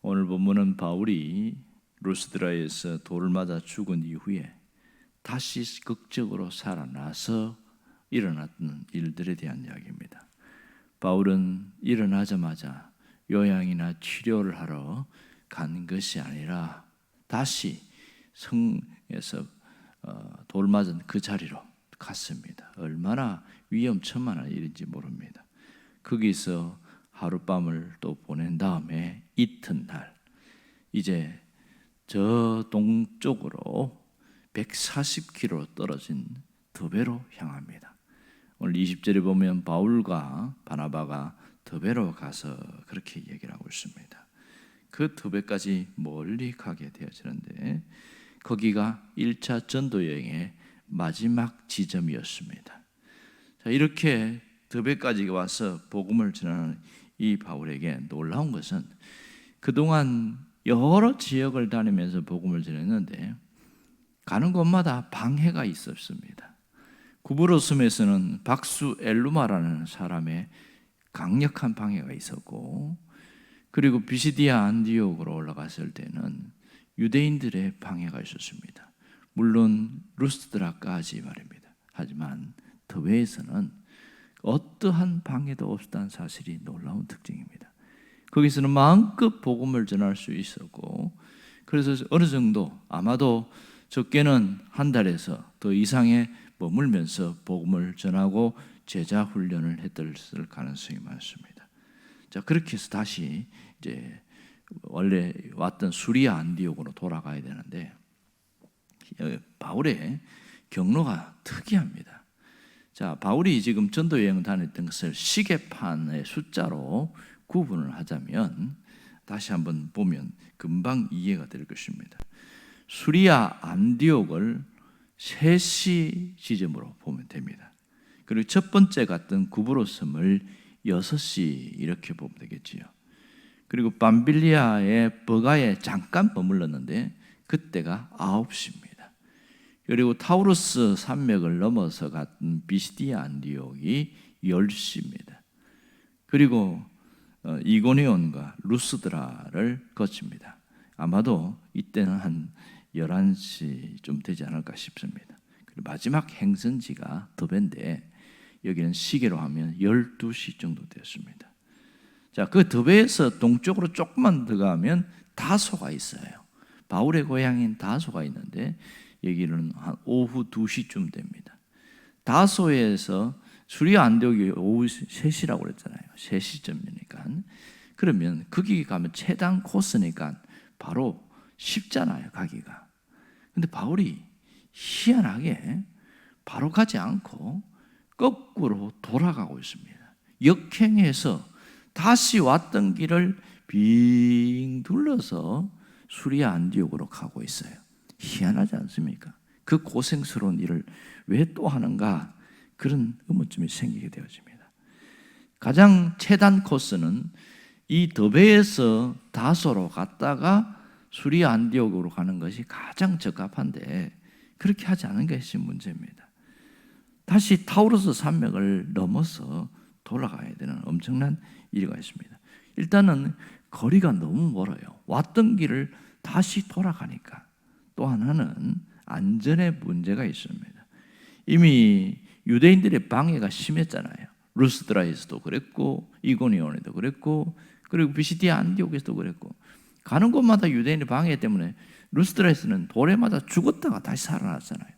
오늘 본문은 바울이 루스드라에서 돌을 맞아 죽은 이후에 다시 극적으로 살아나서 일어났던 일들에 대한 이야기입니다. 바울은 일어나자마자 요양이나 치료를 하러 간 것이 아니라 다시 성에서 돌 맞은 그 자리로 갔습니다. 얼마나 위험천만한 일인지 모릅니다. 거기서 하룻밤을 또 보낸 다음에 이튿날 이제 저 동쪽으로 140km 떨어진 더베로 향합니다. 오늘 20절에 보면 바울과 바나바가 더베로 가서 그렇게 얘기를 하고 있습니다. 그 더베까지 멀리 가게 되어지는데 거기가 1차 전도 여행의 마지막 지점이었습니다. 자, 이렇게 더베까지 와서 복음을 전하는 이 바울에게 놀라운 것은 그동안 여러 지역을 다니면서 복음을 전했는데 가는 곳마다 방해가 있었습니다. 구브로스에서는 박수 엘루마라는 사람의 강력한 방해가 있었고, 그리고 비시디아 안디옥으로 올라갔을 때는 유대인들의 방해가 있었습니다. 물론 루스드라까지 말입니다. 하지만 더베에서는 어떠한 방해도 없었다는 사실이 놀라운 특징입니다. 거기서는 마음껏 복음을 전할 수 있었고, 그래서 어느 정도 아마도 적게는 한 달에서 더 이상의 머물면서 복음을 전하고 제자 훈련을 했을 가능성이 많습니다. 자, 그렇게 해서 다시 이제 원래 왔던 수리아 안디옥으로 돌아가야 되는데 바울의 경로가 특이합니다. 자, 바울이 지금 전도 여행 다녔던 것을 시계판의 숫자로 구분을 하자면 다시 한번 보면 금방 이해가 될 것입니다. 수리아 안디옥을 3시 지점으로 보면 됩니다. 그리고 첫 번째 갔던 구브로섬을 6시 이렇게 보면 되겠지요. 그리고 밤빌리아의 버가에 잠깐 머물렀는데 그때가 9시입니다. 그리고 타우루스 산맥을 넘어서 갔던 비시디아 안디옥이 10시입니다. 그리고 이고니온과 루스드라를 거칩니다. 아마도 이때는 한 11시쯤 되지 않을까 싶습니다. 그리고 마지막 행선지가 더베인데 여기는 시계로 하면 12시 정도 되었습니다. 자, 그 더베에서 동쪽으로 조금만 들어가면 다소가 있어요. 바울의 고향인 다소가 있는데 여기는 한 오후 2시쯤 됩니다. 다소에서 수리아 안디옥이 오후 3시라고 그랬잖아요. 3시쯤이니까. 그러면 거기 가면 최단 코스니까 바로 쉽잖아요, 가기가. 근데 바울이 희한하게 바로 가지 않고 거꾸로 돌아가고 있습니다. 역행해서 다시 왔던 길을 빙 둘러서 수리아 안디옥으로 가고 있어요. 희한하지 않습니까? 그 고생스러운 일을 왜 또 하는가? 그런 의문점이 생기게 되어집니다. 가장 최단 코스는 이 더베에서 다소로 갔다가 수리아 안디옥으로 가는 것이 가장 적합한데 그렇게 하지 않은 것이 문제입니다. 다시 타우루스 산맥을 넘어서 돌아가야 되는 엄청난 일이가 있습니다. 일단은 거리가 너무 멀어요. 왔던 길을 다시 돌아가니까. 또 하나는 안전에 문제가 있습니다. 이미 유대인들의 방해가 심했잖아요. 루스드라에서도 그랬고 이고니온에도 그랬고 그리고 비시디아 안디옥에서도 그랬고 가는 곳마다 유대인의 방해 때문에 루스드라에서는 돌에 맞아 죽었다가 다시 살아났잖아요.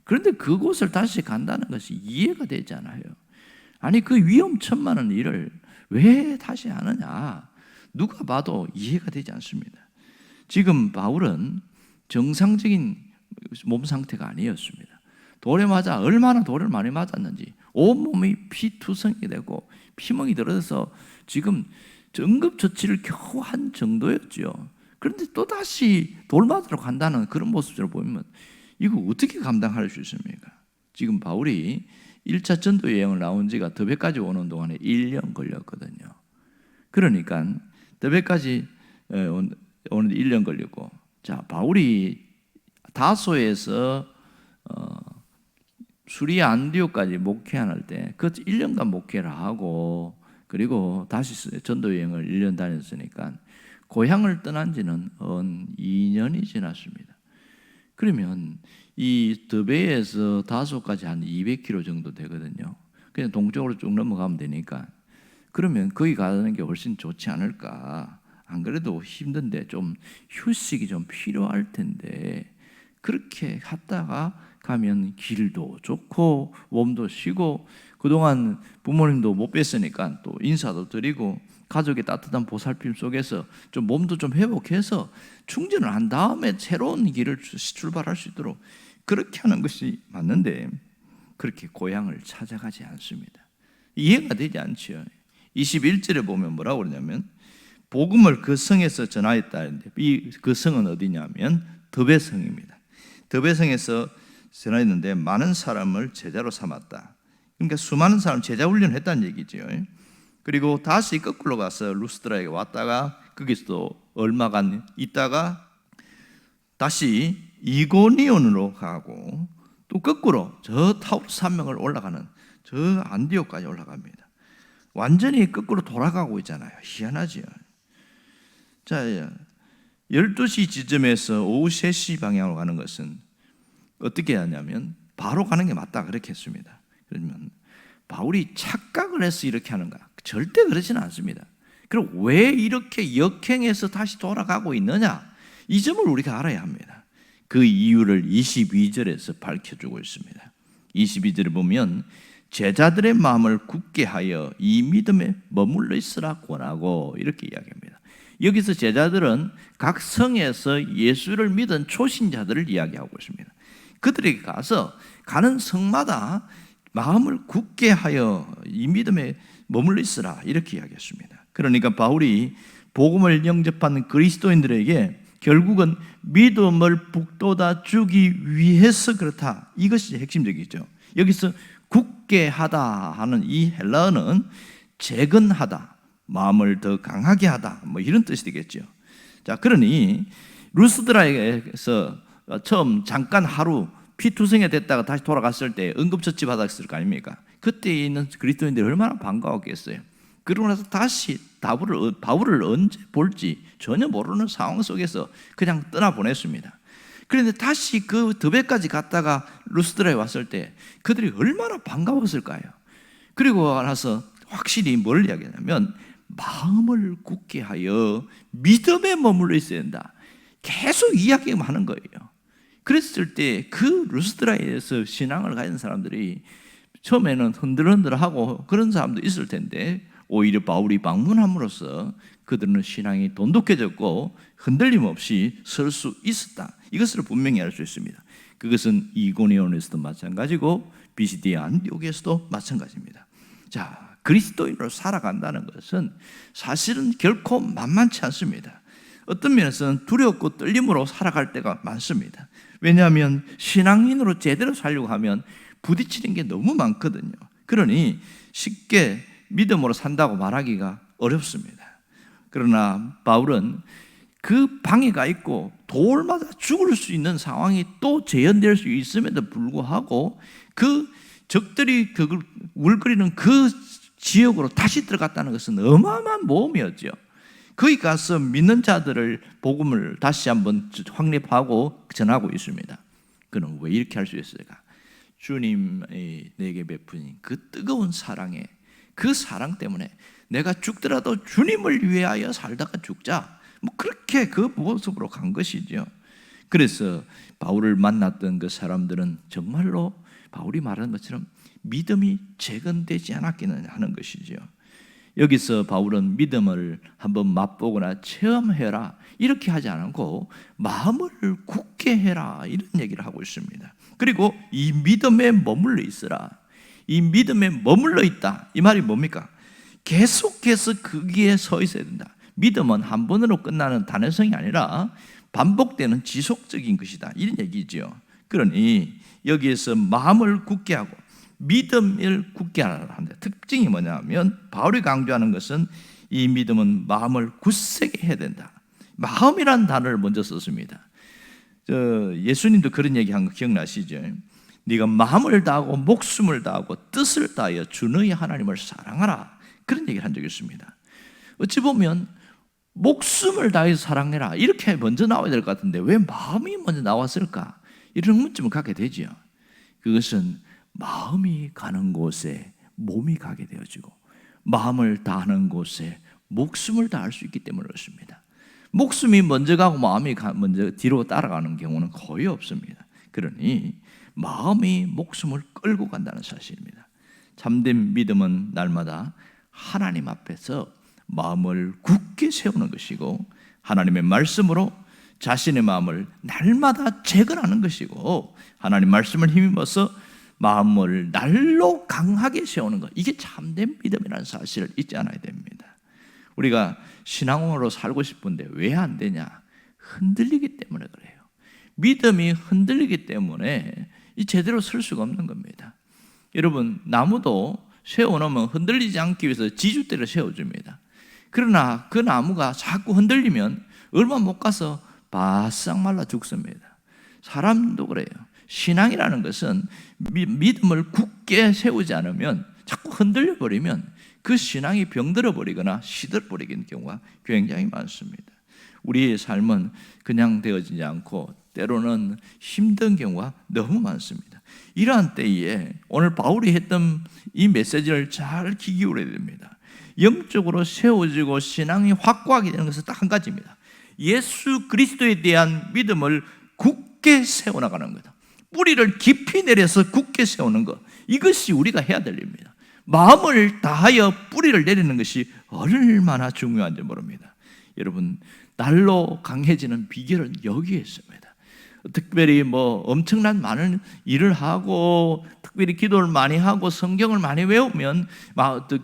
그런데 그곳을 다시 간다는 것이 이해가 되지 않아요. 아니 그 위험천만한 일을 왜 다시 하느냐? 누가 봐도 이해가 되지 않습니다. 지금 바울은 정상적인 몸 상태가 아니었습니다. 돌에 맞아 얼마나 돌을 많이 맞았는지 온몸이 피투성이 되고 피멍이 들어서 지금 응급처치를 겨우 한 정도였죠. 그런데 또다시 돌 맞으러 간다는 그런 모습을 보면 이거 어떻게 감당할 수 있습니까? 지금 바울이 1차 전도 여행을 나온 지가 더베까지 오는 동안에 1년 걸렸거든요. 그러니까 더베까지 오는데 1년 걸렸고, 자, 바울이 다소에서 수리아 안디옥까지 목회할 때 그 1년간 목회를 하고 그리고 다시 전도 여행을 1년 다녔으니까 고향을 떠난 지는 2년이 지났습니다. 그러면 이 더베에서 다소까지 한 200km 정도 되거든요. 그냥 동쪽으로 쭉 넘어가면 되니까. 그러면 거기 가는 게 훨씬 좋지 않을까. 안 그래도 힘든데 좀 휴식이 좀 필요할 텐데 그렇게 갔다가 가면 길도 좋고 몸도 쉬고 그동안 부모님도 못 뵀으니까 또 인사도 드리고 가족의 따뜻한 보살핌 속에서 좀 몸도 좀 회복해서 충전을 한 다음에 새로운 길을 출발할 수 있도록 그렇게 하는 것이 맞는데 그렇게 고향을 찾아가지 않습니다. 이해가 되지 않죠. 21절에 보면 뭐라고 그러냐면 복음을 그 성에서 전하였다는데 그 성은 어디냐면 드베성입니다. 드베성에서 전하였는데 많은 사람을 제자로 삼았다. 그러니까 수많은 사람 제자 훈련을 했다는 얘기죠. 그리고 다시 거꾸로 가서 루스드라에 왔다가 거기서도 얼마간 있다가 다시 이고니온으로 가고 또 거꾸로 저 타우르 산맥을 올라가는 저 안디옥까지 올라갑니다. 완전히 거꾸로 돌아가고 있잖아요. 희한하죠. 자, 12시 지점에서 오후 3시 방향으로 가는 것은 어떻게 하냐면 바로 가는 게 맞다 그렇게 했습니다. 그러면 바울이 착각을 해서 이렇게 하는가? 절대 그렇지는 않습니다. 그럼 왜 이렇게 역행해서 다시 돌아가고 있느냐? 이 점을 우리가 알아야 합니다. 그 이유를 22절에서 밝혀주고 있습니다. 22절에 보면 제자들의 마음을 굳게 하여 이 믿음에 머물러 있으라 권하고 이렇게 이야기합니다. 여기서 제자들은 각 성에서 예수를 믿은 초신자들을 이야기하고 있습니다. 그들에게 가서 가는 성마다 마음을 굳게 하여 이 믿음에 머물러 있으라 이렇게 이야기했습니다. 그러니까 바울이 복음을 영접한 그리스도인들에게 결국은 믿음을 북돋아 주기 위해서 그렇다. 이것이 핵심적이죠. 여기서 굳게 하다 하는 이 헬라어는 재건하다, 마음을 더 강하게 하다, 뭐 이런 뜻이 되겠죠. 자, 그러니 루스드라에서 처음 잠깐 하루 피투성이 됐다가 다시 돌아갔을 때 응급처치 받았을 거 아닙니까? 그때 있는 그리스도인들이 얼마나 반가웠겠어요. 그러고 나서 다시 바울을 언제 볼지 전혀 모르는 상황 속에서 그냥 떠나보냈습니다. 그런데 다시 그 드베까지 갔다가 루스드라에 왔을 때 그들이 얼마나 반가웠을까요? 그리고 나서 확실히 뭘 이야기하냐면 마음을 굳게 하여 믿음에 머물러 있어야 된다. 계속 이야기만 하는 거예요. 그랬을 때 그 루스드라에서 신앙을 가진 사람들이 처음에는 흔들흔들하고 그런 사람도 있을 텐데 오히려 바울이 방문함으로써 그들은 신앙이 돈독해졌고 흔들림 없이 설 수 있었다. 이것을 분명히 알 수 있습니다. 그것은 이고니온에서도 마찬가지고 비시디아 안디옥에서도 마찬가지입니다. 자, 그리스도인으로 살아간다는 것은 사실은 결코 만만치 않습니다. 어떤 면에서는 두렵고 떨림으로 살아갈 때가 많습니다. 왜냐하면 신앙인으로 제대로 살려고 하면 부딪히는 게 너무 많거든요. 그러니 쉽게 믿음으로 산다고 말하기가 어렵습니다. 그러나 바울은 그 방해가 있고 돌마다 죽을 수 있는 상황이 또 재현될 수 있음에도 불구하고 그 적들이 그걸 울거리는 그 지역으로 다시 들어갔다는 것은 어마어마한 모험이었죠. 거기 가서 믿는 자들을 복음을 다시 한번 확립하고 전하고 있습니다. 그는 왜 이렇게 할 수 있을까? 주님이 내게 베푸신 그 뜨거운 사랑에 그 사랑 때문에 내가 죽더라도 주님을 위하여 살다가 죽자. 뭐 그렇게 그 모습으로 간 것이죠. 그래서 바울을 만났던 그 사람들은 정말로 바울이 말하는 것처럼 믿음이 재건되지 않았기는 하는 것이죠. 여기서 바울은 믿음을 한번 맛보거나 체험해라 이렇게 하지 않고 마음을 굳게 해라 이런 얘기를 하고 있습니다. 그리고 이 믿음에 머물러 있으라. 이 믿음에 머물러 있다. 이 말이 뭡니까? 계속해서 거기에 서 있어야 된다. 믿음은 한 번으로 끝나는 단회성이 아니라 반복되는 지속적인 것이다. 이런 얘기죠. 그러니 여기에서 마음을 굳게 하고 믿음을 굳게 하라는데 특징이 뭐냐면 바울이 강조하는 것은 이 믿음은 마음을 굳세게 해야 된다. 마음이라는 단어를 먼저 썼습니다. 예수님도 그런 얘기한 거 기억나시죠? 네가 마음을 다하고 목숨을 다하고 뜻을 다하여 주 너희 하나님을 사랑하라. 그런 얘기를 한 적이 있습니다. 어찌 보면 목숨을 다해서 사랑해라 이렇게 먼저 나와야 될 것 같은데 왜 마음이 먼저 나왔을까? 이런 의문점을 갖게 되죠. 그것은 마음이 가는 곳에 몸이 가게 되어지고 마음을 다하는 곳에 목숨을 다할 수 있기 때문에 그렇습니다. 목숨이 먼저 가고 마음이 먼저 뒤로 따라가는 경우는 거의 없습니다. 그러니 마음이 목숨을 끌고 간다는 사실입니다. 참된 믿음은 날마다 하나님 앞에서 마음을 굳게 세우는 것이고 하나님의 말씀으로 자신의 마음을 날마다 재건하는 것이고 하나님 말씀을 힘입어서 마음을 날로 강하게 세우는 것, 이게 참된 믿음이라는 사실을 잊지 않아야 됩니다. 우리가 신앙으로 살고 싶은데 왜 안 되냐? 흔들리기 때문에 그래요. 믿음이 흔들리기 때문에 제대로 설 수가 없는 겁니다. 여러분, 나무도 세워놓으면 흔들리지 않기 위해서 지주대를 세워줍니다. 그러나 그 나무가 자꾸 흔들리면 얼마 못 가서 바싹 말라 죽습니다. 사람도 그래요. 신앙이라는 것은 믿음을 굳게 세우지 않으면 자꾸 흔들려 버리면 그 신앙이 병들어 버리거나 시들어 버리는 경우가 굉장히 많습니다. 우리의 삶은 그냥 되어지지 않고 때로는 힘든 경우가 너무 많습니다. 이러한 때에 오늘 바울이 했던 이 메시지를 잘 귀 기울여야 됩니다. 영적으로 세워지고 신앙이 확고하게 되는 것은 딱 한 가지입니다. 예수 그리스도에 대한 믿음을 굳게 세워나가는 거다. 뿌리를 깊이 내려서 굳게 세우는 것, 이것이 우리가 해야 될 일입니다. 마음을 다하여 뿌리를 내리는 것이 얼마나 중요한지 모릅니다. 여러분, 날로 강해지는 비결은 여기에 있습니다. 특별히 엄청난 많은 일을 하고 특별히 기도를 많이 하고 성경을 많이 외우면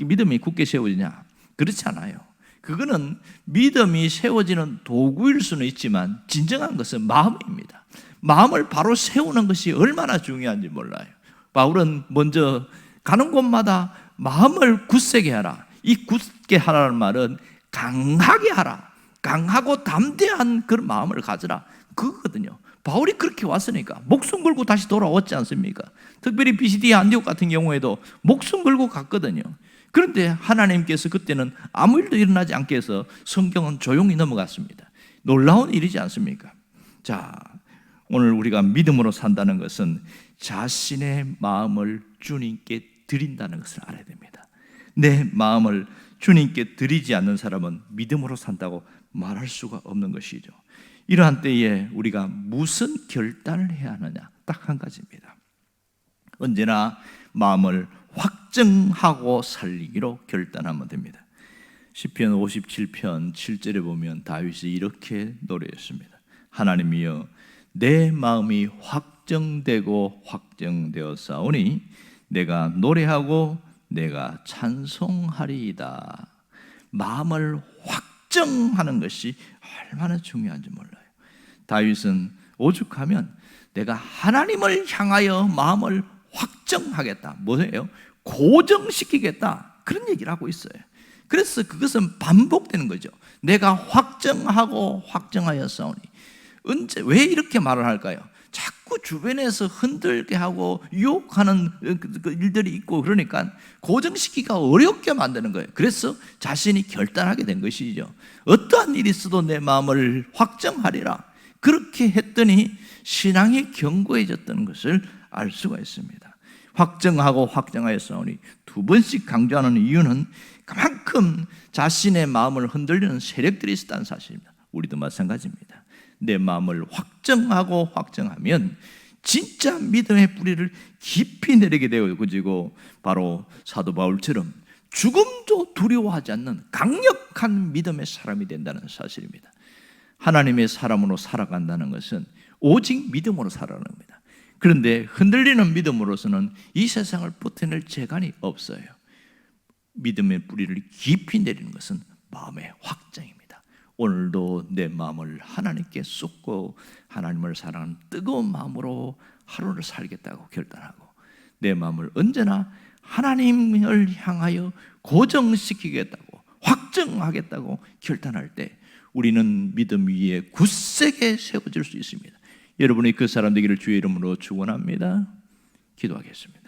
믿음이 굳게 세워지냐? 그렇지 않아요. 그거는 믿음이 세워지는 도구일 수는 있지만 진정한 것은 마음입니다. 마음을 바로 세우는 것이 얼마나 중요한지 몰라요. 바울은 먼저 가는 곳마다 마음을 굳세게 하라. 이 굳게 하라는 말은 강하게 하라. 강하고 담대한 그런 마음을 가져라. 그거거든요. 바울이 그렇게 왔으니까 목숨 걸고 다시 돌아왔지 않습니까? 특별히 비시디아 안디옥 같은 경우에도 목숨 걸고 갔거든요. 그런데 하나님께서 그때는 아무 일도 일어나지 않게 해서 성경은 조용히 넘어갔습니다. 놀라운 일이지 않습니까? 자, 오늘 우리가 믿음으로 산다는 것은 자신의 마음을 주님께 드린다는 것을 알아야 됩니다. 내 마음을 주님께 드리지 않는 사람은 믿음으로 산다고 말할 수가 없는 것이죠. 이러한 때에 우리가 무슨 결단을 해야 하느냐? 딱 한 가지입니다. 언제나 마음을 확정하고 살리기로 결단하면 됩니다. 시편 57편 7절에 보면 다윗이 이렇게 노래했습니다. 하나님이여, 내 마음이 확정되고 확정되었사오니 내가 노래하고 내가 찬송하리이다. 마음을 확정하는 것이 얼마나 중요한지 몰라요. 다윗은 오죽하면 내가 하나님을 향하여 마음을 확정하겠다. 뭐예요? 고정시키겠다. 그런 얘기를 하고 있어요. 그래서 그것은 반복되는 거죠. 내가 확정하고 확정하였사오니. 왜 이렇게 말을 할까요? 자꾸 주변에서 흔들게 하고 유혹하는 일들이 있고 그러니까 고정시키기가 어렵게 만드는 거예요. 그래서 자신이 결단하게 된 것이죠. 어떠한 일이 있어도 내 마음을 확정하리라. 그렇게 했더니 신앙이 견고해졌다는 것을 알 수가 있습니다. 확정하고 확정하였사오니 두 번씩 강조하는 이유는 그만큼 자신의 마음을 흔들리는 세력들이 있었다는 사실입니다. 우리도 마찬가지입니다. 내 마음을 확정하고 확정하면 진짜 믿음의 뿌리를 깊이 내리게 되어지고 바로 사도 바울처럼 죽음도 두려워하지 않는 강력한 믿음의 사람이 된다는 사실입니다. 하나님의 사람으로 살아간다는 것은 오직 믿음으로 살아가는 겁니다. 그런데 흔들리는 믿음으로서는 이 세상을 버텨낼 재간이 없어요. 믿음의 뿌리를 깊이 내리는 것은 마음의 확정입니다. 오늘도 내 마음을 하나님께 쏟고 하나님을 사랑하는 뜨거운 마음으로 하루를 살겠다고 결단하고 내 마음을 언제나 하나님을 향하여 고정시키겠다고 확정하겠다고 결단할 때 우리는 믿음 위에 굳세게 세워질 수 있습니다. 여러분이 그 사람 되기를 주의 이름으로 축원합니다. 기도하겠습니다.